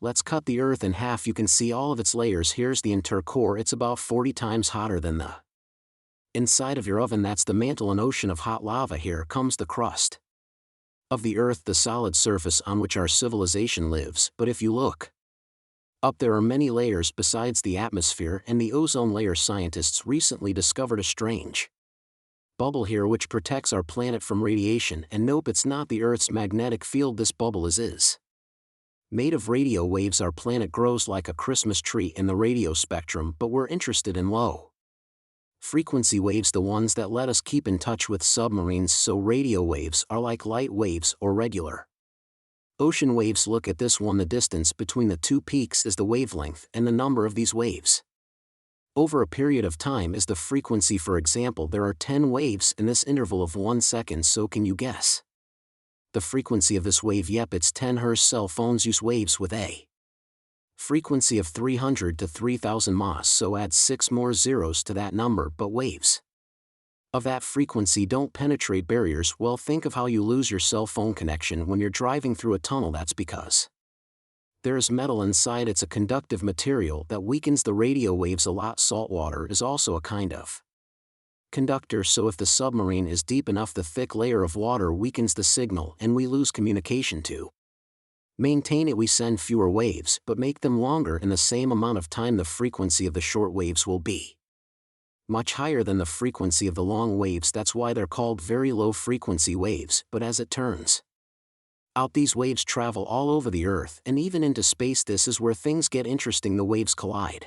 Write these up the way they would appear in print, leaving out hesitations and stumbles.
Let's cut the Earth in half. You can see all of its layers. Here's the inner core. It's about 40 times hotter than the inside of your oven. That's the mantle, an ocean of hot lava. Here comes the crust of the Earth, the solid surface on which our civilization lives. But if you look up, there are many layers besides the atmosphere and the ozone layer. Scientists recently discovered a strange bubble here which protects our planet from radiation. And nope, it's not the Earth's magnetic field. This bubble is made of radio waves. Our planet grows like a Christmas tree in the radio spectrum, but we're interested in low frequency waves, the ones that let us keep in touch with submarines. So radio waves are like light waves or regular ocean waves. Look at this one. The distance between the two peaks is the wavelength, and the number of these waves over a period of time is the frequency. For example, there are 10 waves in this interval of 1 second. So can you guess the frequency of this wave? Yep, it's 10 Hz. Cell phones use waves with a frequency of 300 to 3000 ms, so add 6 more zeros to that number. But waves of that frequency don't penetrate barriers. Well, think of how you lose your cell phone connection when you're driving through a tunnel. That's because there's metal inside. It's a conductive material that weakens the radio waves a lot. Salt water is also a kind of conductor, so if the submarine is deep enough, the thick layer of water weakens the signal and we lose communication. To maintain it, we send fewer waves but make them longer in the same amount of time. The frequency of the short waves will be much higher than the frequency of the long waves. That's why they're called very low frequency waves. But as it turns out, these waves travel all over the Earth and even into space. This is where things get interesting. The waves collide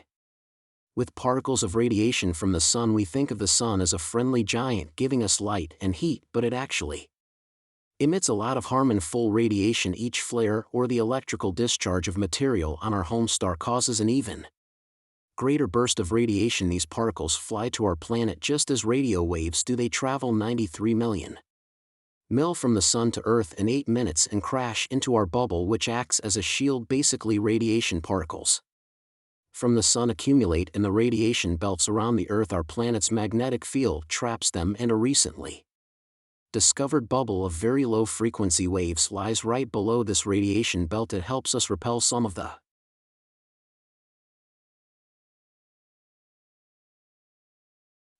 with particles of radiation from the sun. We think of the sun as a friendly giant giving us light and heat, but it actually emits a lot of harmful radiation. Each flare or the electrical discharge of material on our home star causes an even greater burst of radiation. These particles fly to our planet just as radio waves do. They travel 93 million mil from the sun to Earth in 8 minutes and crash into our bubble, which acts as a shield. Basically, radiation particles from the sun accumulate in the radiation belts around the Earth. Our planet's magnetic field traps them, and a recently discovered bubble of very low frequency waves lies right below this radiation belt. It helps us repel some of the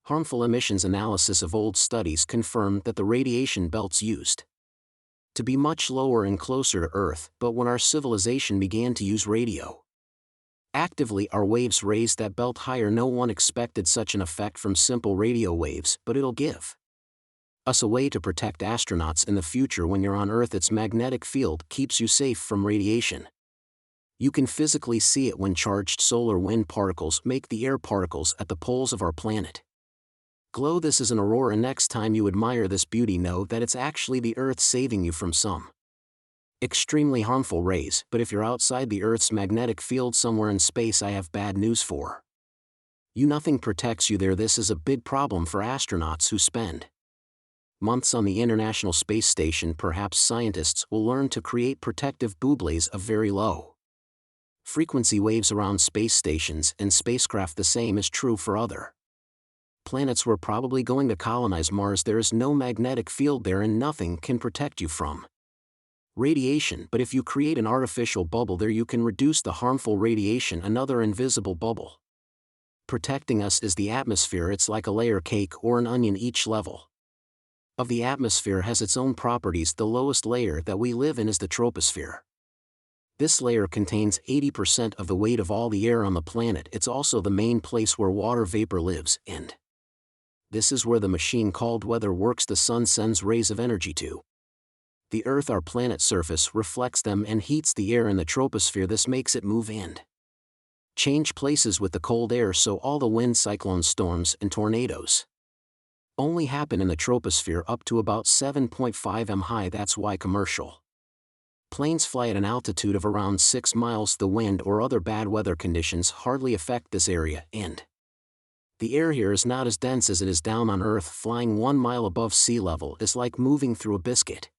harmful emissions. Analysis of old studies confirmed that the radiation belts used to be much lower and closer to Earth, but when our civilization began to use radio actively, our waves raised that belt higher. No one expected such an effect from simple radio waves, but it'll give us a way to protect astronauts in the future. When you're on Earth, its magnetic field keeps you safe from radiation. You can physically see it when charged solar wind particles make the air particles at the poles of our planet glow. This is an aurora. Next time you admire this beauty, know that it's actually the Earth saving you from some extremely harmful rays. But if you're outside the Earth's magnetic field somewhere in space, I have bad news for you. Nothing protects you there. This is a big problem for astronauts who spend months on the International Space Station. Perhaps scientists will learn to create protective boucles of very low frequency waves around space stations and spacecraft. The same is true for other planets. We're probably going to colonize Mars. There is no magnetic field there and nothing can protect you from radiation. But if you create an artificial bubble there, you can reduce the harmful radiation. Another invisible bubble protecting us is the atmosphere. It's like a layer cake or an onion. Each level of the atmosphere has its own properties. The lowest layer that we live in is the troposphere. This layer contains 80% of the weight of all the air on the planet. It's also the main place where water vapor lives, and this is where the machine called weather works. The sun sends rays of energy to the Earth. Our planet's surface reflects them and heats the air in the troposphere. This makes it move and change places with the cold air. So all the wind, cyclones, storms, and tornadoes only happen in the troposphere up to about 7.5 m high. That's why commercial planes fly at an altitude of around 6 miles. The wind or other bad weather conditions hardly affect this area, and the air here is not as dense as it is down on Earth. Flying 1 mile above sea level is like moving through a biscuit.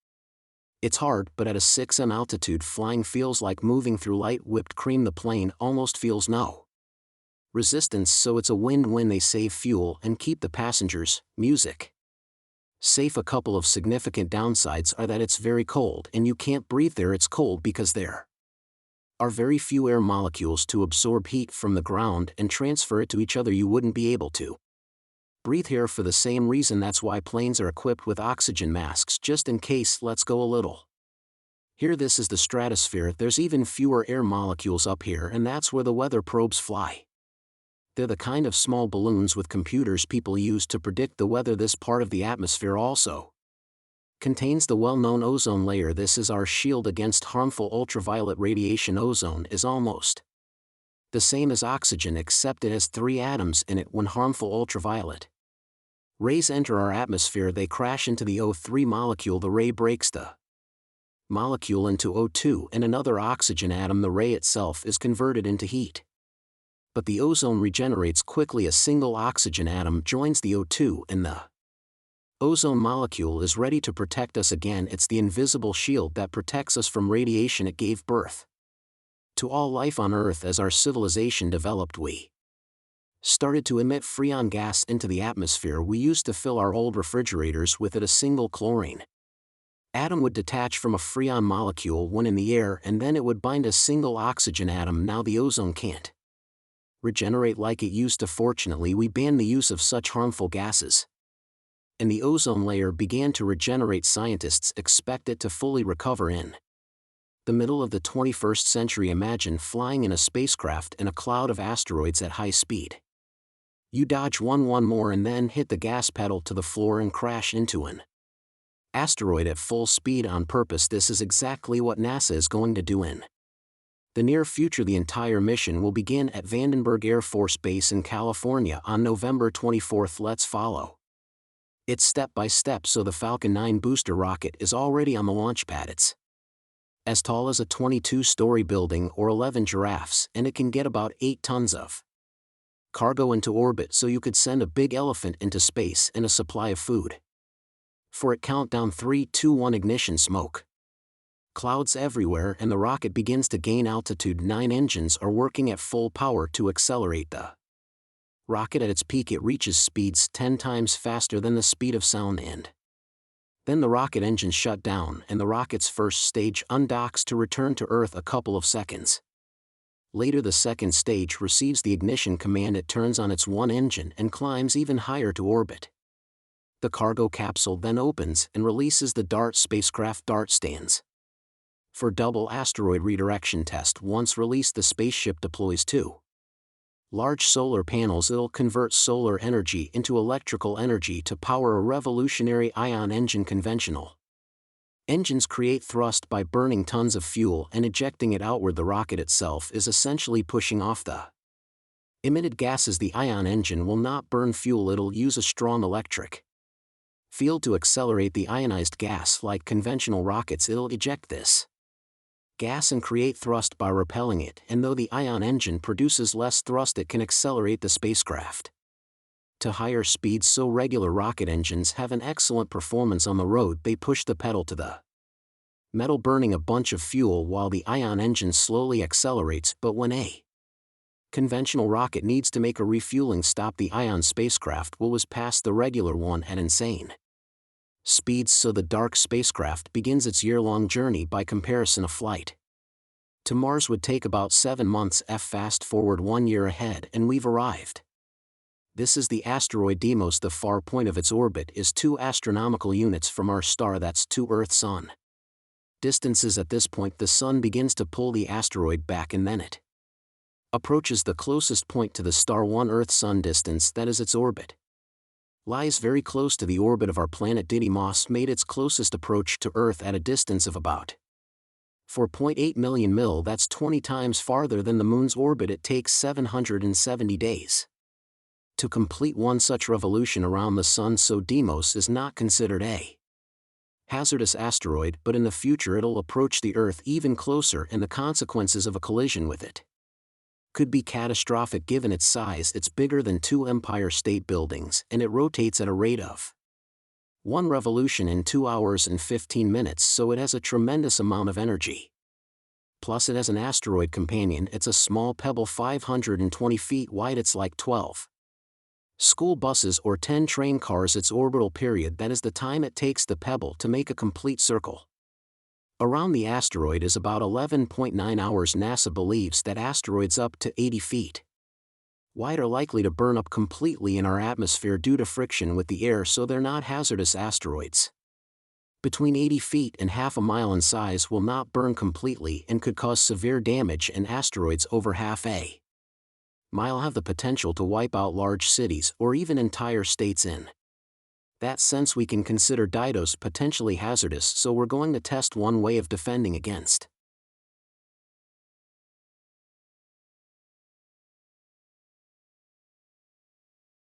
It's hard, but at a 6 m altitude, flying feels like moving through light whipped cream. The plane almost feels no resistance, so it's a win-win. They save fuel and keep the passengers, music safe. A couple of significant downsides are that it's very cold and you can't breathe there. It's cold because there are very few air molecules to absorb heat from the ground and transfer it to each other. You wouldn't be able to breathe here for the same reason. That's why planes are equipped with oxygen masks, just in case. Let's go a little. Here, this is the stratosphere. There's even fewer air molecules up here, and that's where the weather probes fly. They're the kind of small balloons with computers people use to predict the weather. This part of the atmosphere also contains the well-known ozone layer. This is our shield against harmful ultraviolet radiation. Ozone is almost the same as oxygen, except it has 3 atoms in it. When harmful ultraviolet rays enter our atmosphere, they crash into the O3 molecule. The ray breaks the molecule into O2 and another oxygen atom. The ray itself is converted into heat. But the ozone regenerates quickly. A single oxygen atom joins the O2 and the ozone molecule is ready to protect us again. It's the invisible shield that protects us from radiation. It gave birth to all life on Earth. As our civilization developed, we started to emit freon gas into the atmosphere. We used to fill our old refrigerators with it. A single chlorine atom would detach from a freon molecule when in the air, and then it would bind a single oxygen atom. Now the ozone can't regenerate like it used to. Fortunately, we banned the use of such harmful gases, and the ozone layer began to regenerate. Scientists expect it to fully recover in the middle of the 21st century. Imagine flying in a spacecraft in a cloud of asteroids at high speed. You dodge one more and then hit the gas pedal to the floor and crash into an asteroid at full speed on purpose. This is exactly what NASA is going to do in the near future. The entire mission will begin at Vandenberg Air Force Base in California on November 24th. Let's follow it's step by step. So the Falcon 9 booster rocket is already on the launch pad. It's as tall as a 22-story building or 11 giraffes, and it can get about 8 tons of cargo into orbit, so you could send a big elephant into space and a supply of food. For it, countdown 3, 2, 1, ignition. Smoke clouds everywhere, and the rocket begins to gain altitude. 9 engines are working at full power to accelerate the rocket. At its peak, it reaches speeds 10 times faster than the speed of sound, and then the rocket engines shut down and the rocket's first stage undocks to return to Earth a couple of seconds later. The second stage receives the ignition command. It turns on its one engine and climbs even higher to orbit. The cargo capsule then opens and releases the DART spacecraft. DART stands for Double Asteroid Redirection Test. Once released, the spaceship deploys 2 large solar panels. It'll convert solar energy into electrical energy to power a revolutionary ion engine. Conventional engines create thrust by burning tons of fuel and ejecting it outward. The rocket itself is essentially pushing off the emitted gases. The ion engine will not burn fuel. It'll use a strong electric field to accelerate the ionized gas. Like conventional rockets, it'll eject this gas and create thrust by repelling it, and though the ion engine produces less thrust, it can accelerate the spacecraft to higher speeds. So regular rocket engines have an excellent performance on the road. They push the pedal to the metal, burning a bunch of fuel, while the ion engine slowly accelerates. But when a conventional rocket needs to make a refueling stop, the ion spacecraft will whiz past the regular one at insane speeds. So the DART spacecraft begins its year-long journey. By comparison, a flight to Mars would take about 7 months. Fast forward 1 year ahead and we've arrived. This is the asteroid Deimos. The far point of its orbit is 2 astronomical units from our star. That's 2 Earth-Sun distances. At this point, the Sun begins to pull the asteroid back, and then it approaches the closest point to the star. 1 Earth-Sun distance, that is its orbit, lies very close to the orbit of our planet. Didymos made its closest approach to Earth at a distance of about 4.8 million mil. That's 20 times farther than the Moon's orbit. It takes 770 days to complete one such revolution around the Sun. So Deimos is not considered a hazardous asteroid, but in the future it'll approach the Earth even closer, and the consequences of a collision with it could be catastrophic. Given its size, it's bigger than 2 Empire State Buildings, and it rotates at a rate of 1 revolution in 2 hours and 15 minutes, so it has a tremendous amount of energy. Plus it has an asteroid companion. It's a small pebble 520 feet wide. It's like 12 school buses or 10 train cars. Its orbital period, that is the time it takes the pebble to make a complete circle, Around the asteroid is about 11.9 hours. NASA believes that asteroids up to 80 feet wide are likely to burn up completely in our atmosphere due to friction with the air, so they're not hazardous asteroids. Between 80 feet and half a mile in size will not burn completely and could cause severe damage, and asteroids over half a mile have the potential to wipe out large cities or even entire states. In that sense, we can consider Didos potentially hazardous, so we're going to test one way of defending against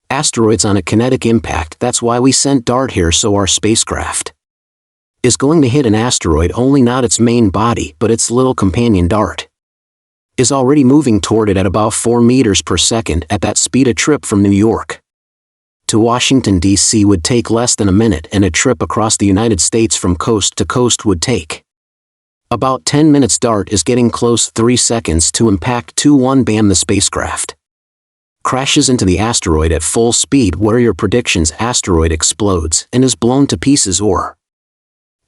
asteroids on a kinetic impact. That's why we sent DART here, so our spacecraft is going to hit an asteroid, only not its main body, but its little companion. DART is already moving toward it at about 4 meters per second. At that speed, a trip from New York to Washington, D.C. would take less than a minute, and a trip across the United States from coast to coast would take about 10 minutes. DART is getting close. 3 seconds to impact. 2-1 bam, the spacecraft crashes into the asteroid at full speed. What are your predictions? Asteroid explodes and is blown to pieces, or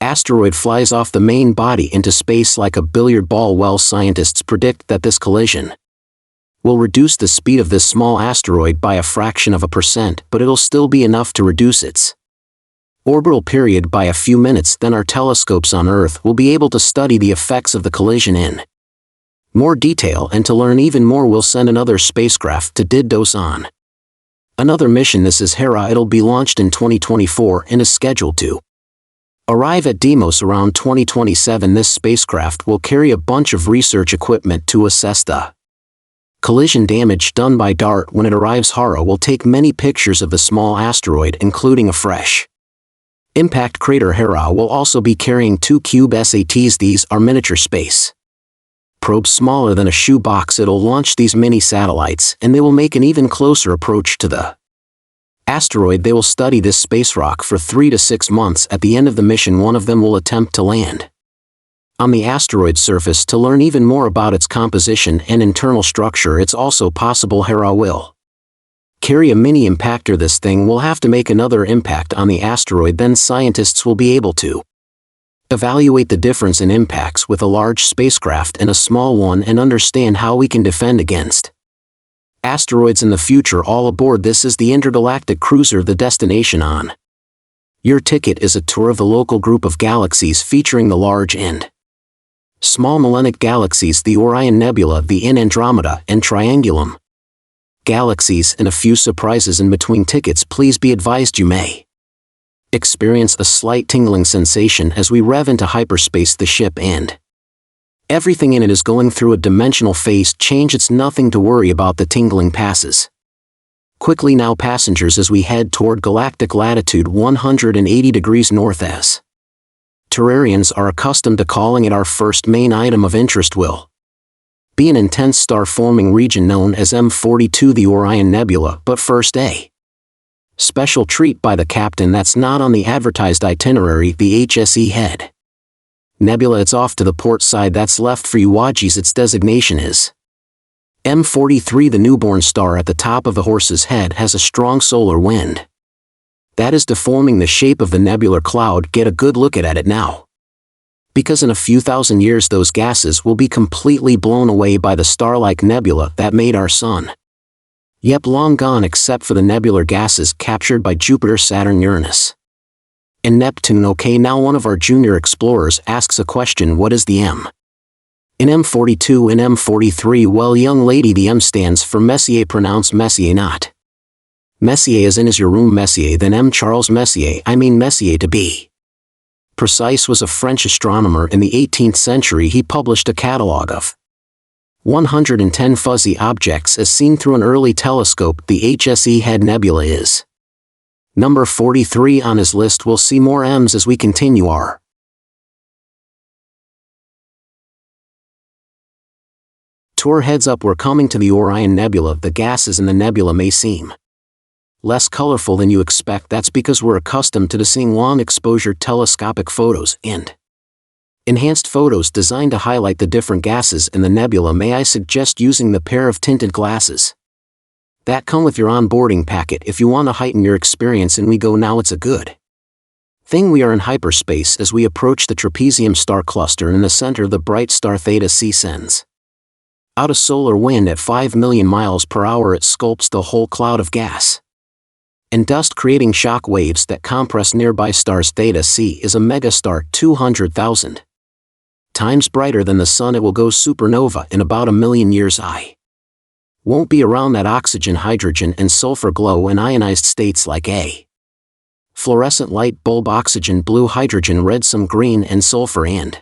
asteroid flies off the main body into space like a billiard ball? Well, scientists predict that this collision will reduce the speed of this small asteroid by a fraction of a percent, but it'll still be enough to reduce its orbital period by a few minutes. Then our telescopes on Earth will be able to study the effects of the collision in more detail, and to learn even more, we'll send another spacecraft to Didos on another mission. This is Hera. It'll be launched in 2024 and is scheduled to arrive at Deimos around 2027. This spacecraft will carry a bunch of research equipment to assess the collision damage done by DART. When it arrives, Hera will take many pictures of the small asteroid, including a fresh impact crater. Hera will also be carrying 2 cube SATs. These are miniature space probes smaller than a shoebox. It'll launch these mini satellites, and they will make an even closer approach to the asteroid. They will study this space rock for 3 to 6 months. At the end of the mission, one of them will attempt to land on the asteroid surface to learn even more about its composition and internal structure. It's also possible Hera will carry a mini impactor. This thing will have to make another impact on the asteroid. Then scientists will be able to evaluate the difference in impacts with a large spacecraft and a small one, and understand how we can defend against asteroids in the future. All aboard. This is the intergalactic cruiser. The destination on your ticket is a tour of the local group of galaxies featuring the large and small Magellanic galaxies, the Orion Nebula, the In Andromeda and Triangulum galaxies, and a few surprises in between. Tickets. Please be advised you may experience a slight tingling sensation as we rev into hyperspace. The ship and everything in it is going through a dimensional phase change. It's nothing to worry about. The tingling passes quickly now, passengers, as we head toward galactic latitude 180 degrees north. As Terrarians are accustomed to calling it, our first main item of interest will be an intense star-forming region known as M42, the Orion Nebula. But first, a special treat by the captain that's not on the advertised itinerary, the HSE Head Nebula. It's off to the port side that's left for you Wajis. Its designation is M43. The newborn star at the top of the horse's head has a strong solar wind that is deforming the shape of the nebular cloud. Get a good look at it now, because in a few thousand years those gases will be completely blown away by the star-like nebula that made our sun. Yep, long gone except for the nebular gases captured by Jupiter, Saturn, Uranus, and Neptune. Okay, now one of our junior explorers asks a question. What is the M in M42 and M43? Well, young lady, the M stands for Messier. Pronounce Messier, not Messier as in is your room Messier. Then M. Charles Messier, I mean Messier to be precise, was a French astronomer in the 18th century. He published a catalogue of 110 fuzzy objects as seen through an early telescope. The HSE Head Nebula is number 43 on his list. We'll see more M's as we continue our tour. Heads up, we're coming to the Orion Nebula. The gases in the nebula may seem less colorful than you expect. That's because we're accustomed to seeing long exposure telescopic photos and enhanced photos designed to highlight the different gases in the nebula. May I suggest using the pair of tinted glasses that come with your onboarding packet if you want to heighten your experience. And we go now. It's a good Thing we are in hyperspace as we approach the trapezium star cluster in the center the bright star Theta C sends out a solar wind at 5 million miles per hour. It sculpts the whole cloud of gas and dust, creating shock waves that compress nearby stars. Theta C is a megastar 200,000 times brighter than the sun. It will go supernova in about 1,000,000 years. Won't be around that oxygen, hydrogen and sulfur glow in ionized states like a fluorescent light bulb. Oxygen blue, hydrogen red, some green and sulfur and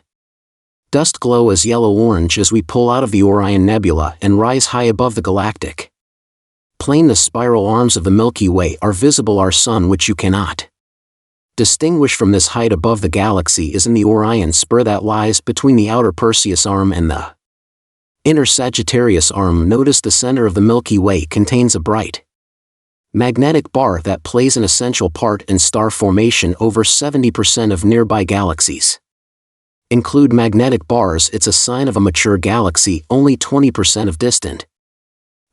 dust glow as yellow-orange as we pull out of the Orion Nebula and rise high above the galactic plane. The spiral arms of the Milky Way are visible. Our sun, which you cannot distinguish from this height above the galaxy, is in the Orion spur that lies between the outer Perseus arm and the inner Sagittarius arm. Notice the center of the Milky Way contains a bright magnetic bar that plays an essential part in star formation. Over 70% of nearby galaxies include magnetic bars. It's a sign of a mature galaxy. Only 20% of distant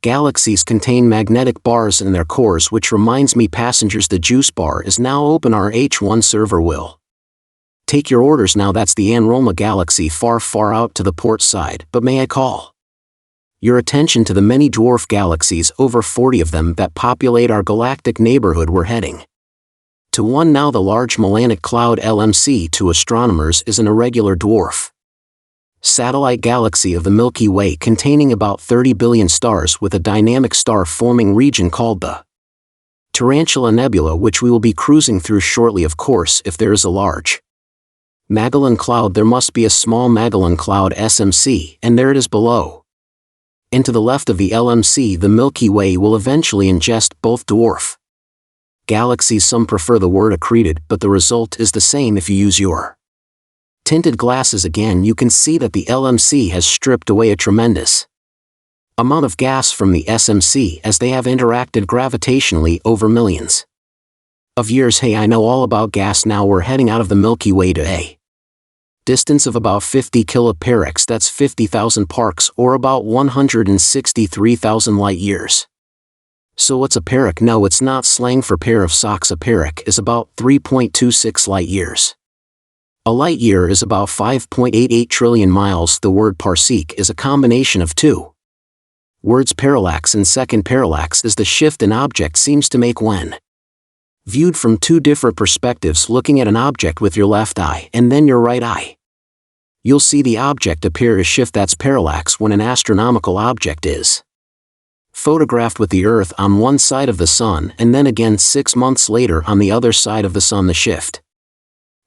galaxies contain magnetic bars in their cores, which reminds me, passengers, the juice bar is now open. Our H1 server will take your orders now. That's the Andromeda galaxy, far, far out to the port side. But may I call your attention to the many dwarf galaxies, over 40 of them, that populate our galactic neighborhood. We're heading to one now. The Large Magellanic Cloud LMC to astronomers is an irregular dwarf satellite galaxy of the Milky Way containing about 30 billion stars, with a dynamic star-forming region called the Tarantula Nebula, which we will be cruising through shortly. Of course, if there is a large Magellan Cloud, there must be a small Magellan Cloud, SMC, and there it is below. And to the left of the LMC, the Milky Way will eventually ingest both dwarf galaxies. Some prefer the word accreted, but the result is the same if you use your tinted glasses. Again, you can see that the LMC has stripped away a tremendous amount of gas from the SMC as they have interacted gravitationally over millions of years. Hey, I know all about gas now. We're heading out of the Milky Way to a distance of about 50 kiloparecs. That's 50,000 parks, or about 163,000 light years. So what's a parec? No, it's not slang for pair of socks. A parec is about 3.26 light years. A light year is about 5.88 trillion miles. The word parsec is a combination of two words, parallax and second. Parallax is the shift an object seems to make when viewed from two different perspectives. Looking at an object with your left eye and then your right eye, you'll see the object appear to shift. That's parallax. When an astronomical object is photographed with the Earth on one side of the Sun and then again 6 months later on the other side of the Sun, the shift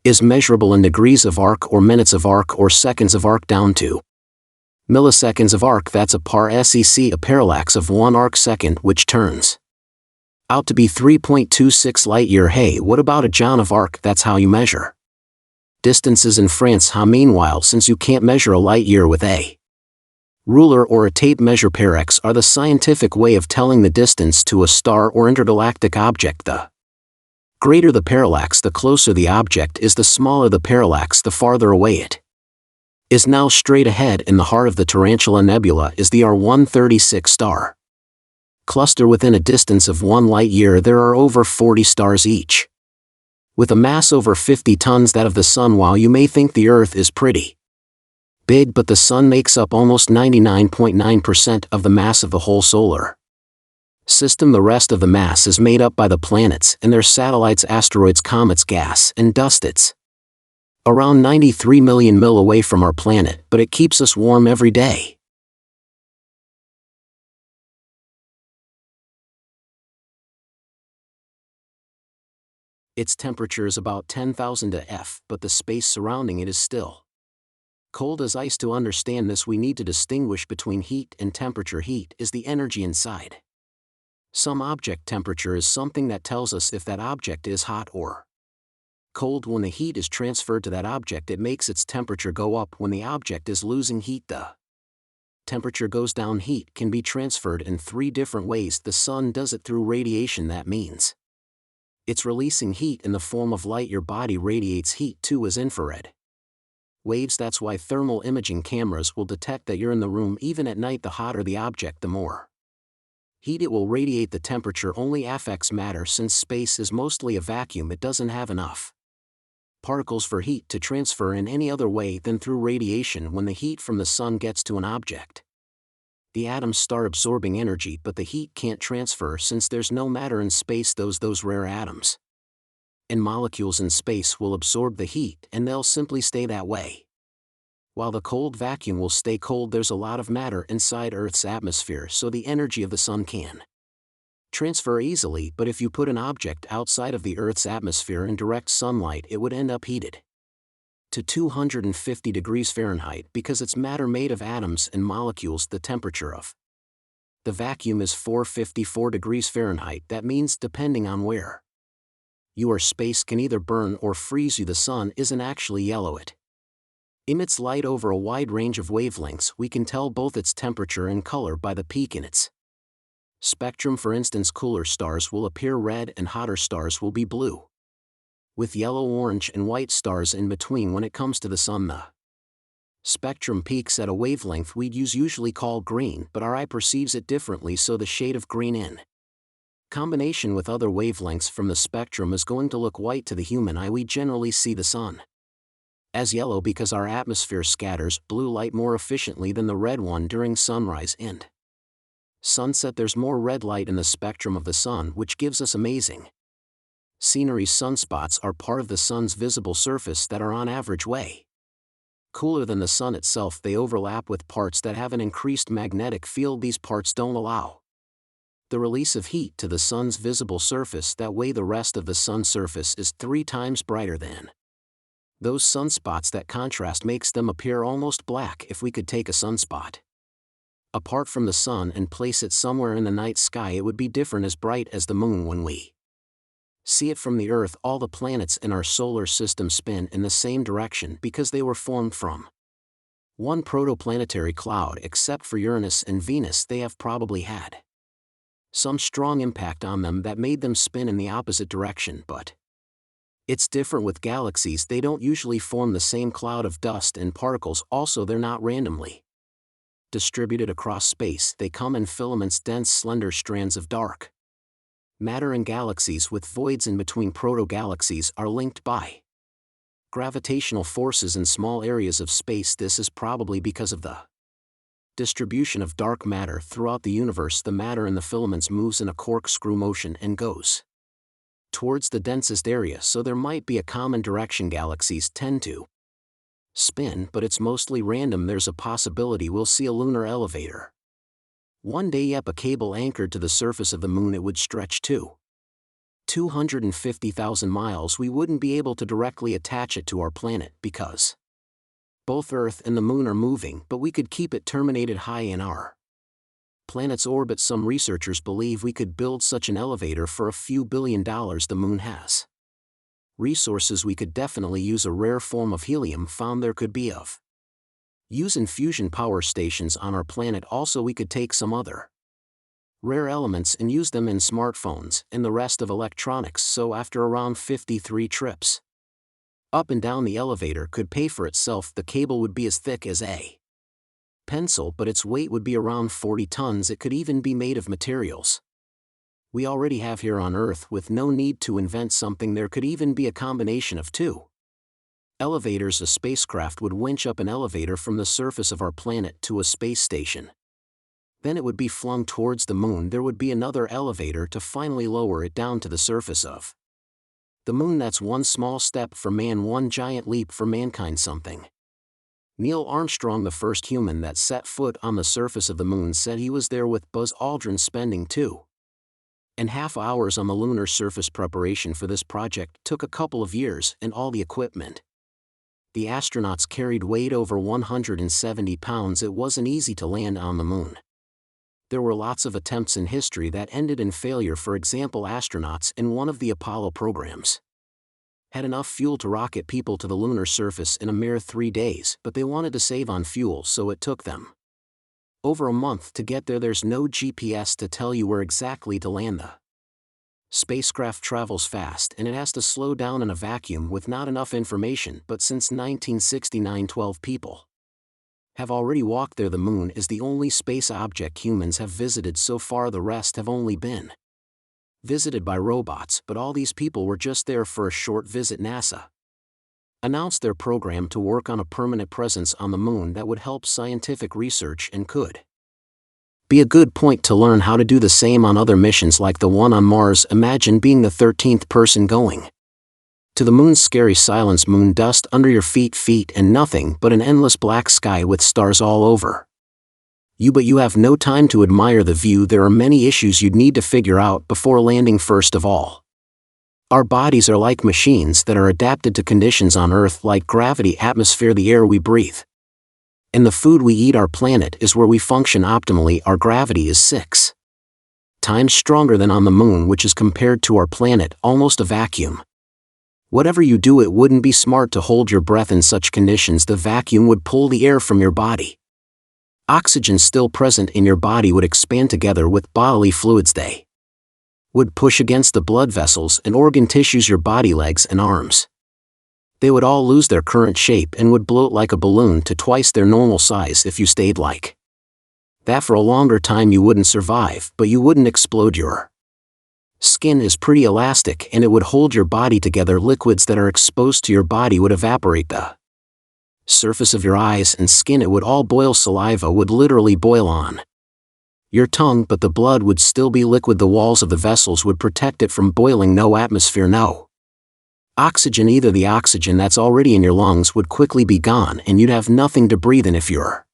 is measurable in degrees of arc or minutes of arc or seconds of arc down to milliseconds of arc. That's a parsec, a parallax of 1 arc second, which turns out to be 3.26 light year. Hey, what about a Joan of Arc? That's how you measure distances in France. Meanwhile, since you can't measure a light year with a ruler or a tape measure, parecs are the scientific way of telling the distance to a star or intergalactic object. The greater the parallax, the closer the object is. The smaller the parallax, the farther away it is. Now straight ahead in the heart of the Tarantula Nebula is the R136 star cluster. Within a distance of 1 light year there are over 40 stars, each with a mass over 50 tons that of the Sun. While you may think the Earth is pretty big, but the Sun makes up almost 99.9% of the mass of the whole solar system. The rest of the mass is made up by the planets and their satellites, asteroids, comets, gas and dust. It's around 93 million mil away from our planet, but it keeps us warm every day. Its temperature is about 10,000 F, but the space surrounding it is still cold as ice. To understand this, we need to distinguish between heat and temperature. Heat is the energy inside some object. Temperature is something that tells us if that object is hot or cold. When the heat is transferred to that object, it makes its temperature go up. When the object is losing heat, the temperature goes down. Heat can be transferred in 3 different ways. The Sun does it through radiation. That means it's releasing heat in the form of light. Your body radiates heat too as infrared waves. That's why thermal imaging cameras will detect that you're in the room even at night. The hotter the object, the more heat it will radiate. The temperature only affects matter. Since space is mostly a vacuum, it doesn't have enough particles for heat to transfer in any other way than through radiation when the heat from the sun gets to an object. The atoms start absorbing energy, but the heat can't transfer since there's no matter in space, those rare atoms. And molecules in space will absorb the heat and they'll simply stay that way. While the cold vacuum will stay cold, there's a lot of matter inside Earth's atmosphere, so the energy of the sun can transfer easily, but if you put an object outside of the Earth's atmosphere in direct sunlight, it would end up heated to 250 degrees Fahrenheit because it's matter made of atoms and molecules. The temperature of the vacuum is 454 degrees Fahrenheit. That means depending on where you are, space can either burn or freeze you. The sun isn't actually yellow. It emits light over a wide range of wavelengths. We can tell both its temperature and color by the peak in its spectrum. For instance, cooler stars will appear red and hotter stars will be blue, with yellow, orange, and white stars in between. When it comes to the sun, the spectrum peaks at a wavelength we'd usually call green, but our eye perceives it differently, so the shade of green in combination with other wavelengths from the spectrum is going to look white to the human eye. We generally see the sun as yellow because our atmosphere scatters blue light more efficiently than the red one during sunrise and sunset. There's more red light in the spectrum of the sun, which gives us amazing scenery. Sunspots are part of the sun's visible surface that are on average way cooler than the sun itself. They overlap with parts that have an increased magnetic field. These parts don't allow the release of heat to the sun's visible surface. That way the rest of the sun's surface is 3 times brighter than those sunspots. That contrast makes them appear almost black. If we could take a sunspot apart from the sun and place it somewhere in the night sky, it would be different, as bright as the moon. When we see it from the Earth, all the planets in our solar system spin in the same direction because they were formed from one protoplanetary cloud. Except for Uranus and Venus, they have probably had some strong impact on them that made them spin in the opposite direction. But it's different with galaxies. They don't usually form the same cloud of dust and particles. Also, they're not randomly distributed across space. They come in filaments, dense, slender strands of dark matter. And galaxies with voids in between proto-galaxies are linked by gravitational forces in small areas of space. This is probably because of the distribution of dark matter throughout the universe. The matter in the filaments moves in a corkscrew motion and goes towards the densest area, so there might be a common direction galaxies tend to spin, but it's mostly random. There's a possibility we'll see a lunar elevator one day. Yep, a cable anchored to the surface of the moon. It would stretch to 250,000 miles. We wouldn't be able to directly attach it to our planet because both Earth and the moon are moving, but we could keep it terminated high in our planet's orbit. Some researchers believe we could build such an elevator for a few $1 billion. The moon has resources. We could definitely use a rare form of helium found there. Could be of use in fusion power stations on our planet. Also, we could take some other rare elements and use them in smartphones and the rest of electronics. So after around 53 trips up and down, the elevator could pay for itself. The cable would be as thick as a pencil, but its weight would be around 40 tons. It could even be made of materials we already have here on Earth, with no need to invent something. There could even be a combination of two elevators. A spacecraft would winch up an elevator from the surface of our planet to a space station. Then it would be flung towards the moon. There would be another elevator to finally lower it down to the surface of the moon. That's one small step for man, one giant leap for mankind. Something Neil Armstrong, the first human that set foot on the surface of the moon, said he was there with Buzz Aldrin, spending 2.5 hours on the lunar surface. Preparation for this project took a couple of years, and all the equipment the astronauts carried weighed over 170 pounds. It wasn't easy to land on the moon. There were lots of attempts in history that ended in failure. For example, astronauts in one of the Apollo programs had enough fuel to rocket people to the lunar surface in a mere 3 days, but they wanted to save on fuel, so it took them over a month to get there. There's no GPS to tell you where exactly to land. The spacecraft travels fast and it has to slow down in a vacuum with not enough information. But since 1969, 12 people have already walked there. The moon is the only space object humans have visited so far. The rest have only been visited by robots, but all these people were just there for a short visit. NASA announced their program to work on a permanent presence on the moon that would help scientific research and could be a good point to learn how to do the same on other missions like the one on Mars. Imagine being the 13th person going to the moon's scary silence, moon dust under your feet, and nothing but an endless black sky with stars all over you, but you have no time to admire the view. There are many issues you'd need to figure out before landing. First of all, our bodies are like machines that are adapted to conditions on Earth like gravity, atmosphere, the air we breathe, and the food we eat. Our planet is where we function optimally. Our gravity is 6 times stronger than on the moon, which is, compared to our planet, almost a vacuum. Whatever you do, it wouldn't be smart to hold your breath in such conditions. The vacuum would pull the air from your body. Oxygen still present in your body would expand together with bodily fluids. They would push against the blood vessels and organ tissues, your body, legs and arms. They would all lose their current shape and would bloat like a balloon to twice their normal size. If you stayed like that for a longer time, you wouldn't survive, but you wouldn't explode. Your skin is pretty elastic and it would hold your body together. Liquids that are exposed to your body would evaporate the surface of your eyes and skin. It would all boil. Saliva would literally boil on your tongue, but the blood would still be liquid. The walls of the vessels would protect it from boiling. No atmosphere, no oxygen either. The oxygen that's already in your lungs would quickly be gone and you'd have nothing to breathe in. If your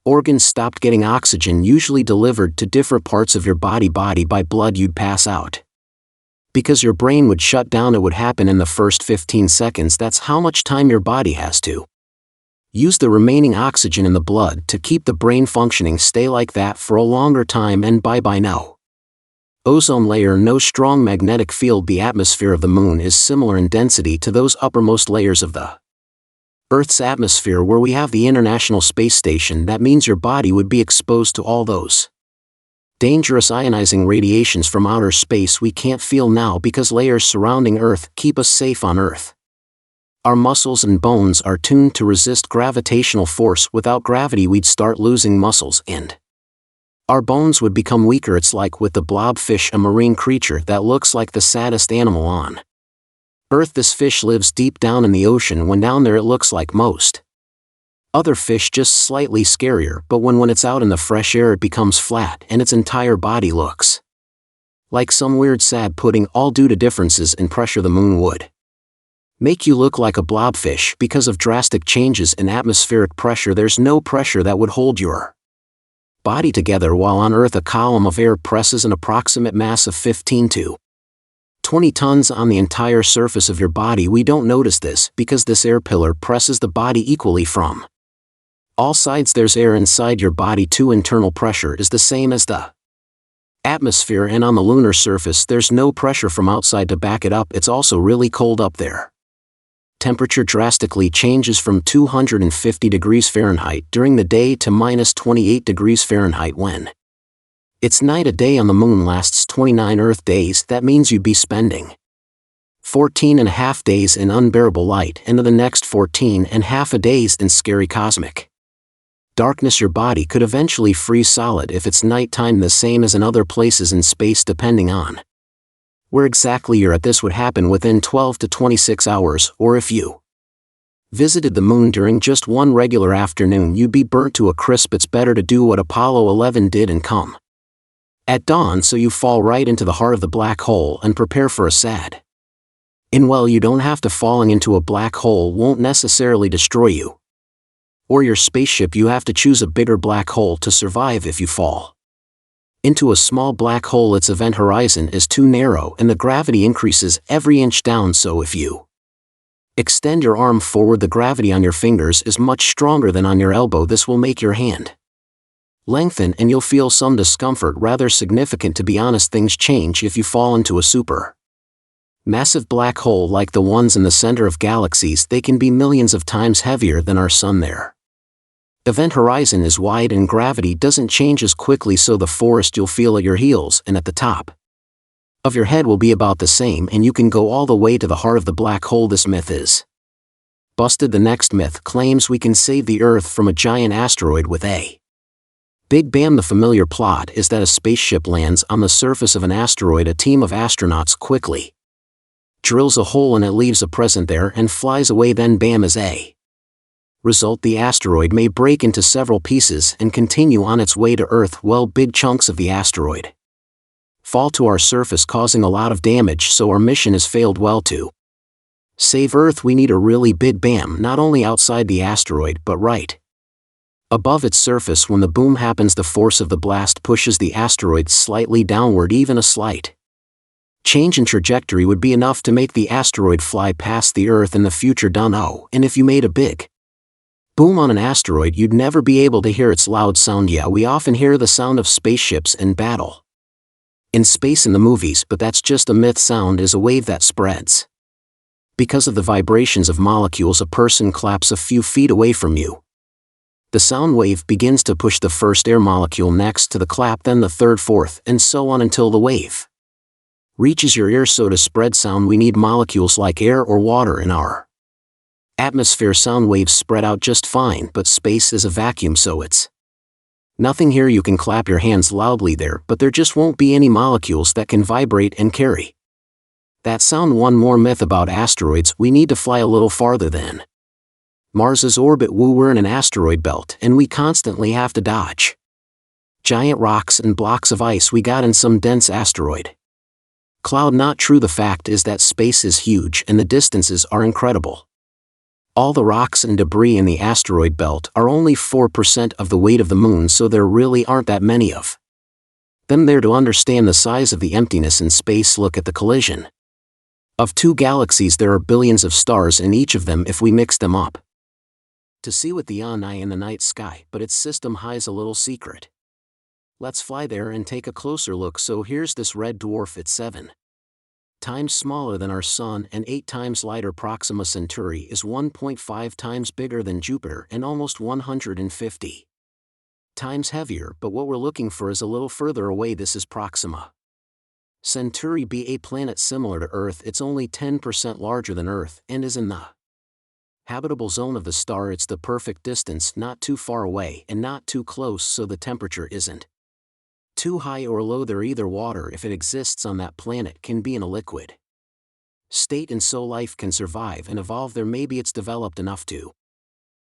organs stopped getting oxygen, usually delivered to different parts of your body by blood, you'd pass out. Because your brain would shut down. It would happen in the first 15 seconds. That's how much time your body has to use the remaining oxygen in the blood to keep the brain functioning. Stay like that for a longer time and bye-bye. No ozone layer, no strong magnetic field. The atmosphere of the moon is similar in density to those uppermost layers of the Earth's atmosphere where we have the International Space Station. That means your body would be exposed to all those dangerous ionizing radiations from outer space we can't feel now because layers surrounding Earth keep us safe on Earth. Our muscles and bones are tuned to resist gravitational force. Without gravity, we'd start losing muscles and our bones would become weaker. It's like with the blobfish, a marine creature that looks like the saddest animal on Earth. This fish lives deep down in the ocean. When down there, it looks like most other fish, just slightly scarier, but when it's out in the fresh air, it becomes flat and its entire body looks like some weird sad pudding, all due to differences in pressure. The moon would make you look like a blobfish because of drastic changes in atmospheric pressure. There's no pressure that would hold your body together, while on Earth a column of air presses an approximate mass of 15 to 20 tons on the entire surface of your body. We don't notice this because this air pillar presses the body equally from all sides. There's air inside your body too. Internal pressure is the same as the atmosphere, and on the lunar surface there's no pressure from outside to back it up. It's also really cold up there. Temperature drastically changes from 250 degrees Fahrenheit during the day to minus 28 degrees Fahrenheit when it's night. A day on the moon lasts 29 Earth days. That means you'd be spending 14 and a half days in unbearable light and the next 14 and a half days in scary cosmic darkness. Your body could eventually freeze solid if it's nighttime, the same as in other places in space depending on where exactly you're at. This would happen within 12 to 26 hours, or if you visited the moon during just one regular afternoon, you'd be burnt to a crisp. It's better to do what Apollo 11 did and come at dawn, so you fall right into the heart of the black hole and prepare for a sad end. Well, you don't have to. Falling into a black hole won't necessarily destroy you or your spaceship. You have to choose a bigger black hole to survive. If you fall into a small black hole, its event horizon is too narrow and the gravity increases every inch down. So if you extend your arm forward, the gravity on your fingers is much stronger than on your elbow. This will make your hand lengthen and you'll feel some discomfort, rather significant to be honest. Things change if you fall into a super massive black hole like the ones in the center of galaxies. They can be millions of times heavier than our sun. Their event horizon is wide and gravity doesn't change as quickly, so the force you'll feel at your heels and at the top of your head will be about the same, and you can go all the way to the heart of the black hole. This myth is busted. The next myth claims we can save the Earth from a giant asteroid with a big bam. The familiar plot is that a spaceship lands on the surface of an asteroid. A team of astronauts quickly Drills a hole and it leaves a present there and flies away, then bam is a result. The asteroid may break into several pieces and continue on its way to Earth. Well, big chunks of the asteroid fall to our surface, causing a lot of damage, so our mission has failed. Well, to save Earth we need a really big bam, not only outside the asteroid but right above its surface. When the boom happens, the force of the blast pushes the asteroid slightly downward. Even a slight change in trajectory would be enough to make the asteroid fly past the Earth in the future. Done. Oh, and if you made a big boom on an asteroid, you'd never be able to hear its loud sound. Yeah, we often hear the sound of spaceships in battle in space in the movies, but that's just a myth. Sound is a wave that spreads because of the vibrations of molecules. A person claps a few feet away from you. The sound wave begins to push the first air molecule next to the clap, then the third, fourth, and so on until the wave reaches your ear. So to spread sound we need molecules like air or water in our atmosphere. Sound waves spread out just fine, but space is a vacuum, so it's nothing here. You can clap your hands loudly there, but there just won't be any molecules that can vibrate and carry that sound. One more myth about asteroids: we need to fly a little farther than Mars's orbit. Woo, we're in an asteroid belt and we constantly have to dodge giant rocks and blocks of ice we got in some dense asteroid cloud. Not true. The fact is that space is huge and the distances are incredible. All the rocks and debris in the asteroid belt are only 4% of the weight of the moon, so there really aren't that many of them there. To understand the size of the emptiness in space, look at the collision of two galaxies. There are billions of stars in each of them if we mix them up to see with the eye in the night sky, but its system hides a little secret. Let's fly there and take a closer look. So here's this red dwarf. It's 7 times smaller than our Sun and 8 times lighter. Proxima Centauri is 1.5 times bigger than Jupiter and almost 150 times heavier, but what we're looking for is a little further away. This is Proxima Centauri b, a planet similar to Earth. It's only 10% larger than Earth and is in the habitable zone of the star. It's the perfect distance, not too far away and not too close, so the temperature isn't too high or low there either. Water, if it exists on that planet, can be in a liquid state, and so life can survive and evolve there. Maybe it's developed enough to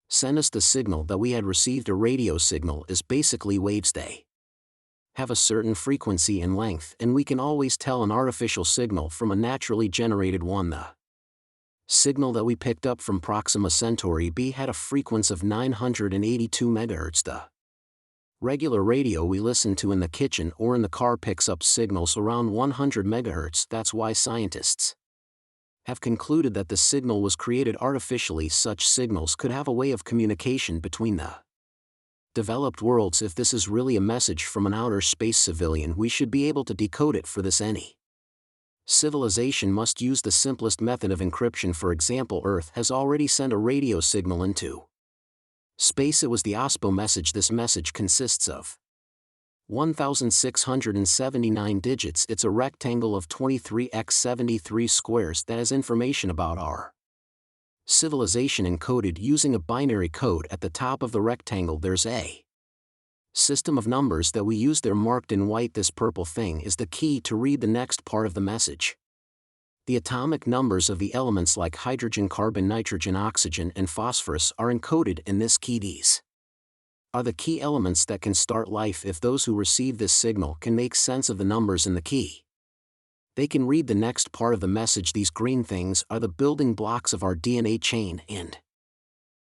send us the signal that we had received. A radio signal is basically waves. They have a certain frequency and length, and we can always tell an artificial signal from a naturally generated one. The signal that we picked up from Proxima Centauri b had a frequency of 982 MHz. The regular radio we listen to in the kitchen or in the car picks up signals around 100 MHz. That's why scientists have concluded that the signal was created artificially. Such signals could have a way of communication between the developed worlds. If this is really a message from an outer space civilian, we should be able to decode it. For this, any civilization must use the simplest method of encryption. For example, Earth has already sent a radio signal into space. It was the OSPO message. This message consists of 1,679 digits. It's a rectangle of 23 x 73 squares that has information about our civilization encoded using a binary code. At the top of the rectangle there's a system of numbers that we use. They're marked in white. This purple thing is the key to read the next part of the message. The atomic numbers of the elements like hydrogen, carbon, nitrogen, oxygen, and phosphorus are encoded in this key. These are the key elements that can start life. If those who receive this signal can make sense of the numbers in the key, they can read the next part of the message. These green things are the building blocks of our DNA chain, and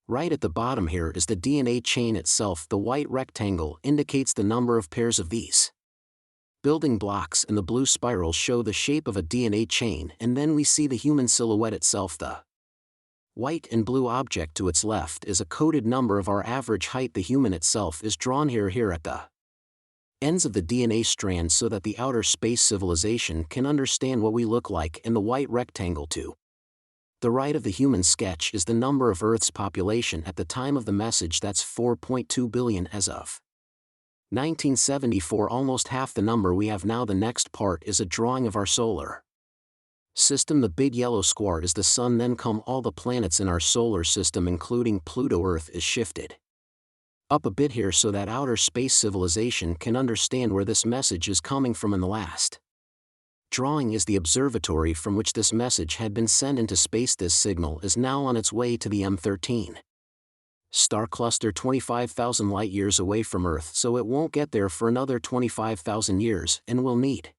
right at the bottom here is the DNA chain itself. The white rectangle indicates the number of pairs of these building blocks, and the blue spirals show the shape of a DNA chain. And then we see the human silhouette itself. The white and blue object to its left is a coded number of our average height. The human itself is drawn here at the ends of the DNA strand so that the outer space civilization can understand what we look like. And the white rectangle to the right of the human sketch is the number of Earth's population at the time of the message. That's 4.2 billion as of 1974, almost half the number we have now. The next part is a drawing of our solar system. The big yellow square is the sun, then come all the planets in our solar system including Pluto. Earth is shifted up a bit here so that outer space civilization can understand where this message is coming from. In the last Drawing is the observatory from which this message had been sent into space. This signal is now on its way to the M13 star cluster 25,000 light-years away from Earth, so it won't get there for another 25,000 years, and will need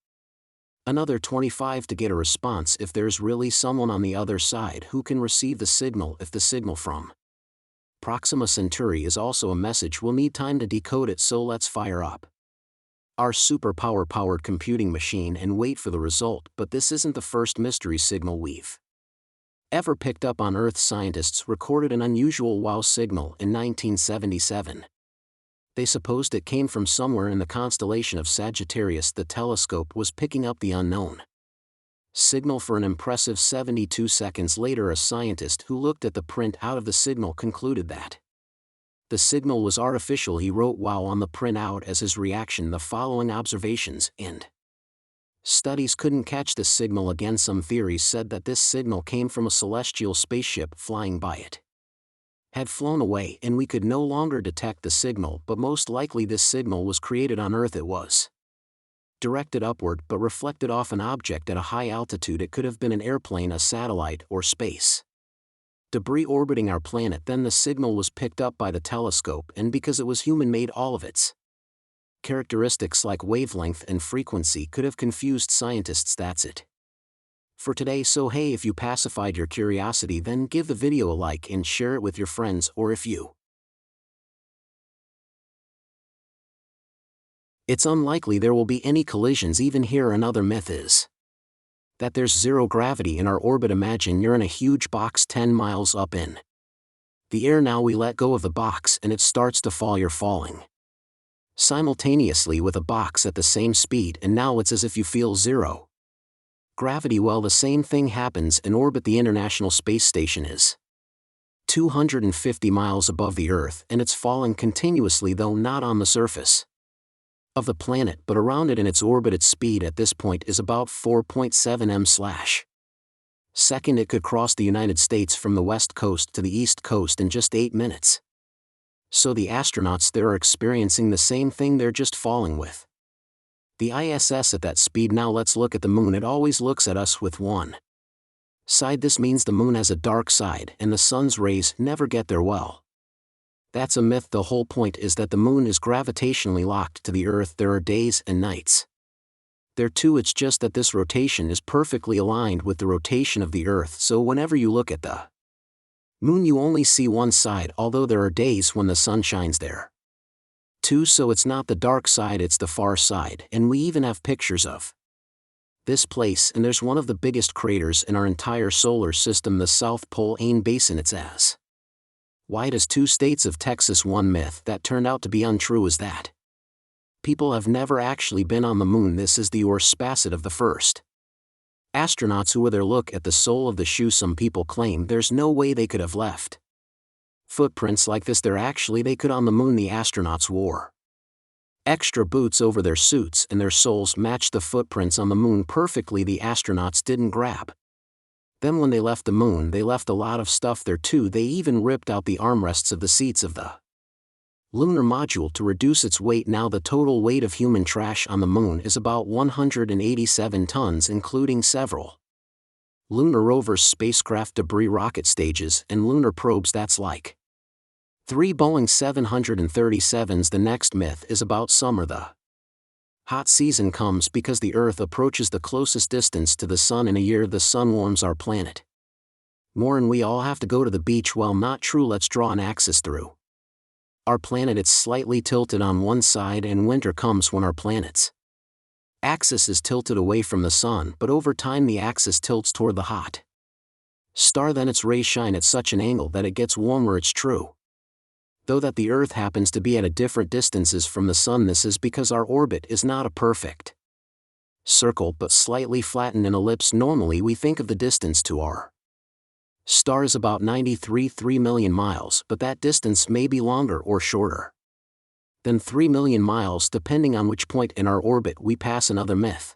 another 25 to get a response if there's really someone on the other side who can receive the signal. If the signal from Proxima Centauri is also a message, we'll need time to decode it, so let's fire up our superpower-powered computing machine and wait for the result. But this isn't the first mystery signal we've ever picked up on Earth. Scientists recorded an unusual wow signal in 1977. They supposed it came from somewhere in the constellation of Sagittarius. The telescope was picking up the unknown signal for an impressive 72 seconds later. A scientist who looked at the print out of the signal concluded that the signal was artificial. He wrote "wow" on the printout as his reaction. The following observations and studies couldn't catch the signal again. Some theories said that this signal came from a celestial spaceship flying by. It had flown away and we could no longer detect the signal, but most likely this signal was created on Earth. It was directed upward but reflected off an object at a high altitude. It could have been an airplane, a satellite, or space debris orbiting our planet. Then the signal was picked up by the telescope, and because it was human-made, all of its characteristics like wavelength and frequency could have confused scientists. That's it for today. So hey, if you pacified your curiosity, then give the video a like and share it with your friends. Or if you it's unlikely there will be any collisions even here. Another myth is that there's zero gravity in our orbit. Imagine you're in a huge box 10 miles up in the air. Now we let go of the box and it starts to fall. You're falling simultaneously with a box at the same speed, and now it's as if you feel zero gravity. Well, the same thing happens in orbit. The International Space Station is 250 miles above the Earth, and it's falling continuously, though not on the surface of the planet but around it in its orbit. Its speed at this point is about 4.7 m/second. It could cross the United States from the west coast to the east coast in just 8 minutes. So the astronauts there are experiencing the same thing. They're just falling with the ISS at that speed. Now let's look at the moon. It always looks at us with one side. This means the moon has a dark side and the sun's rays never get there. Well, that's a myth. The whole point is that the moon is gravitationally locked to the Earth. There are days and nights there too. It's just that this rotation is perfectly aligned with the rotation of the Earth, so whenever you look at the moon you only see one side, although there are days when the sun shines there too. So it's not the dark side, it's the far side. And we even have pictures of this place, and there's one of the biggest craters in our entire solar system, the South Pole Ain Basin. It's as wide as 2 states of Texas. One myth that turned out to be untrue is that people have never actually been on the moon. This is the worst facet of the first astronauts who were there. Look at the sole of the shoe. Some people claim there's no way they could have left footprints like this there. Actually, they could. On the moon, the astronauts wore extra boots over their suits, and their soles matched the footprints on the moon perfectly. The astronauts didn't grab them when they left the moon. They left a lot of stuff there too. They even ripped out the armrests of the seats of the lunar module to reduce its weight. Now the total weight of human trash on the moon is about 187 tons, including several lunar rovers, spacecraft debris, rocket stages, and lunar probes. That's like 3 Boeing 737s. The next myth is about summer. The hot season comes because the Earth approaches the closest distance to the sun in a year. The sun warms our planet more and we all have to go to the beach. Well, not true. Let's draw an axis through our planet. It's slightly tilted on one side, and winter comes when our planet's axis is tilted away from the sun, but over time the axis tilts toward the hot star. Then its rays shine at such an angle that it gets warmer. It's true, though, that the Earth happens to be at a different distances from the sun. This is because our orbit is not a perfect circle but slightly flattened an ellipse. Normally we think of the distance to our star is about 93.3 million miles, but that distance may be longer or shorter than 3 million miles depending on which point in our orbit we pass. Another myth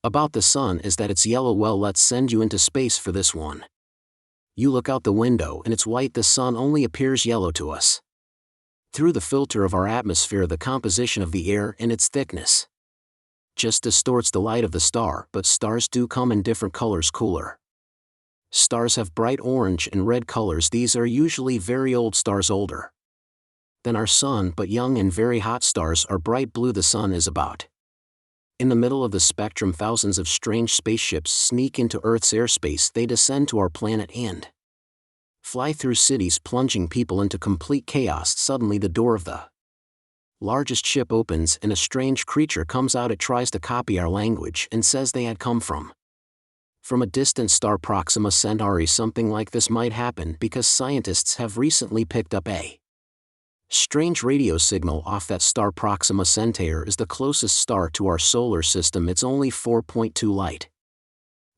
about the sun is that it's yellow. Well, let's send you into space for this one. You look out the window and it's white. The sun only appears yellow to us through the filter of our atmosphere, the composition of the air, and its thickness. just distorts the light of the star, but stars do come in different colors cooler. Stars have bright orange and red colors. These are usually very old stars, older than our sun, but young and very hot stars are bright blue. The sun is about in the middle of the spectrum. Thousands of strange spaceships sneak into Earth's airspace. They descend to our planet and fly through cities, plunging people into complete chaos. Suddenly the door of the largest ship opens and a strange creature comes out. It tries to copy our language and says they had come from a distant star, Proxima Centauri. Something like this might happen because scientists have recently picked up a strange radio signal off that star. Proxima Centauri is the closest star to our solar system. It's only 4.2 light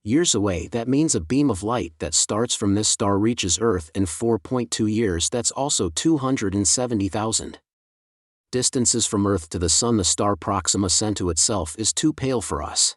years away. That means a beam of light that starts from this star reaches Earth in 4.2 years. That's also 270,000 distances from Earth to the Sun. The star Proxima Centauri itself is too pale for us